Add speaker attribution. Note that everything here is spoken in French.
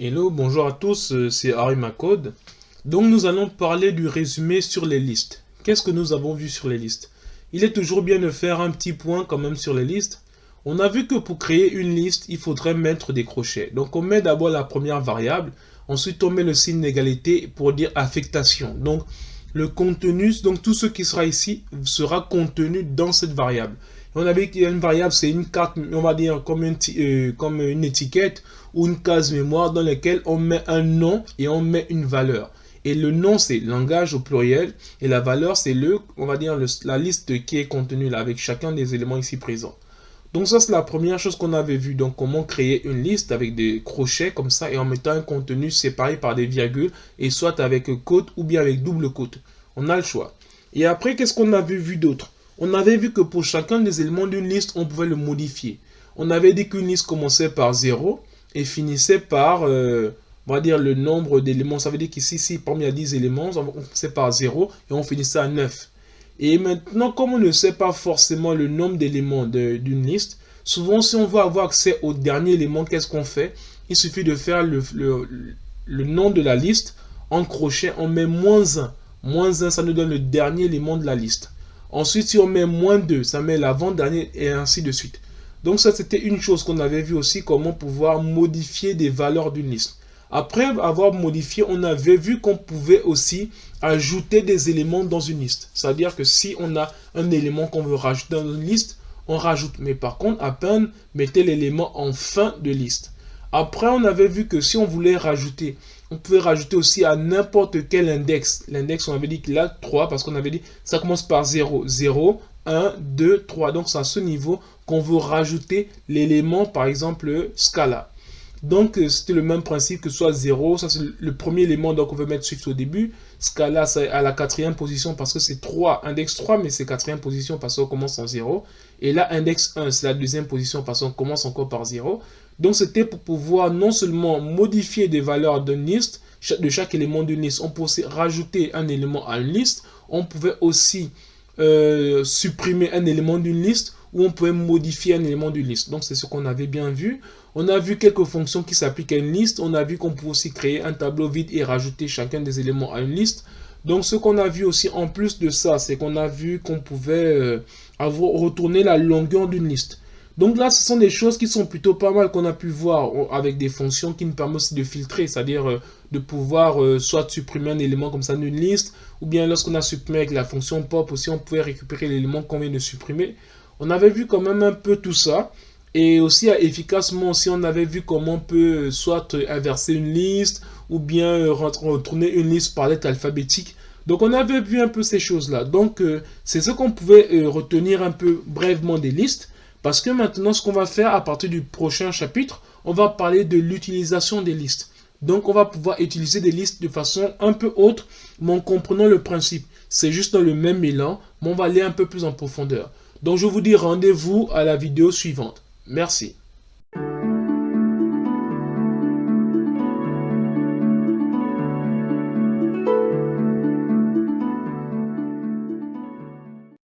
Speaker 1: Hello, bonjour à tous, c'est Code. Donc nous allons parler du résumé sur les listes. Qu'est-ce que nous avons vu sur les listes? Il est toujours bien de faire un petit point quand même sur les listes. On a vu que pour créer une liste, il faudrait mettre des crochets. Donc on met d'abord la première variable, ensuite on met le signe d'égalité pour dire affectation. Donc le contenu, donc tout ce qui sera ici sera contenu dans cette variable. On a vu qu'il y a une variable, c'est une carte, on va dire comme une étiquette ou une case mémoire dans laquelle on met un nom et on met une valeur. Et le nom, c'est langage au pluriel. Et la valeur, c'est on va dire, la liste qui est contenue là, avec chacun des éléments ici présents. Donc ça, c'est la première chose qu'on avait vu. Donc comment créer une liste avec des crochets comme ça et en mettant un contenu séparé par des virgules et soit avec côte ou bien avec double côte. On a le choix. Et après, qu'est-ce qu'on avait vu d'autre? On avait vu que pour chacun des éléments d'une liste, on pouvait le modifier. On avait dit qu'une liste commençait par 0 et finissait par, on va dire, le nombre d'éléments. Ça veut dire qu'ici, si parmi il y a 10 éléments, on commençait par 0 et on finissait à 9. Et maintenant, comme on ne sait pas forcément le nombre d'éléments d'une liste, souvent, si on veut avoir accès au dernier élément, qu'est-ce qu'on fait? Il suffit de faire le nom de la liste en crochet, on met -1. -1, ça nous donne le dernier élément de la liste. Ensuite, si on met -2, ça met l'avant-dernier et ainsi de suite. Donc ça, c'était une chose qu'on avait vu aussi, comment pouvoir modifier des valeurs d'une liste. Après avoir modifié, on avait vu qu'on pouvait aussi ajouter des éléments dans une liste. C'est-à-dire que si on a un élément qu'on veut rajouter dans une liste, on rajoute. Mais par contre, à peine mettez l'élément en fin de liste. Après, on avait vu que si on voulait rajouter, on pouvait rajouter aussi à n'importe quel index. L'index, on avait dit qu'il a 3 parce qu'on avait dit ça commence par 0. 0, 1, 2, 3. Donc, c'est à ce niveau qu'on veut rajouter l'élément, par exemple, scala. Donc, c'était le même principe que soit 0. Ça, c'est le premier élément donc on veut mettre Swift au début. Scala, c'est à la 4e position parce que c'est 3, index 3, mais c'est 4e position parce qu'on commence en 0. Et là, index 1, c'est la 2e position parce qu'on commence encore par 0. Donc, c'était pour pouvoir non seulement modifier des valeurs d'une liste, de chaque élément d'une liste. On peut aussi rajouter un élément à une liste. On pouvait aussi supprimer un élément d'une liste ou on pouvait modifier un élément d'une liste. Donc, c'est ce qu'on avait bien vu. On a vu quelques fonctions qui s'appliquent à une liste. On a vu qu'on peut aussi créer un tableau vide et rajouter chacun des éléments à une liste. Donc, ce qu'on a vu aussi en plus de ça, c'est qu'on a vu qu'on pouvait retourner la longueur d'une liste. Donc là, ce sont des choses qui sont plutôt pas mal qu'on a pu voir avec des fonctions qui nous permettent aussi de filtrer, c'est-à-dire de pouvoir soit supprimer un élément comme ça d'une liste, ou bien lorsqu'on a supprimé avec la fonction pop aussi, on pouvait récupérer l'élément qu'on vient de supprimer. On avait vu quand même un peu tout ça. Et aussi efficacement aussi, on avait vu comment on peut soit inverser une liste ou bien retourner une liste par lettre alphabétique. Donc on avait vu un peu ces choses-là. Donc c'est ce qu'on pouvait retenir un peu brièvement des listes. Parce que maintenant, ce qu'on va faire à partir du prochain chapitre, on va parler de l'utilisation des listes. Donc on va pouvoir utiliser des listes de façon un peu autre, mais en comprenant le principe. C'est juste dans le même élan, mais on va aller un peu plus en profondeur. Donc je vous dis rendez-vous à la vidéo suivante. Merci.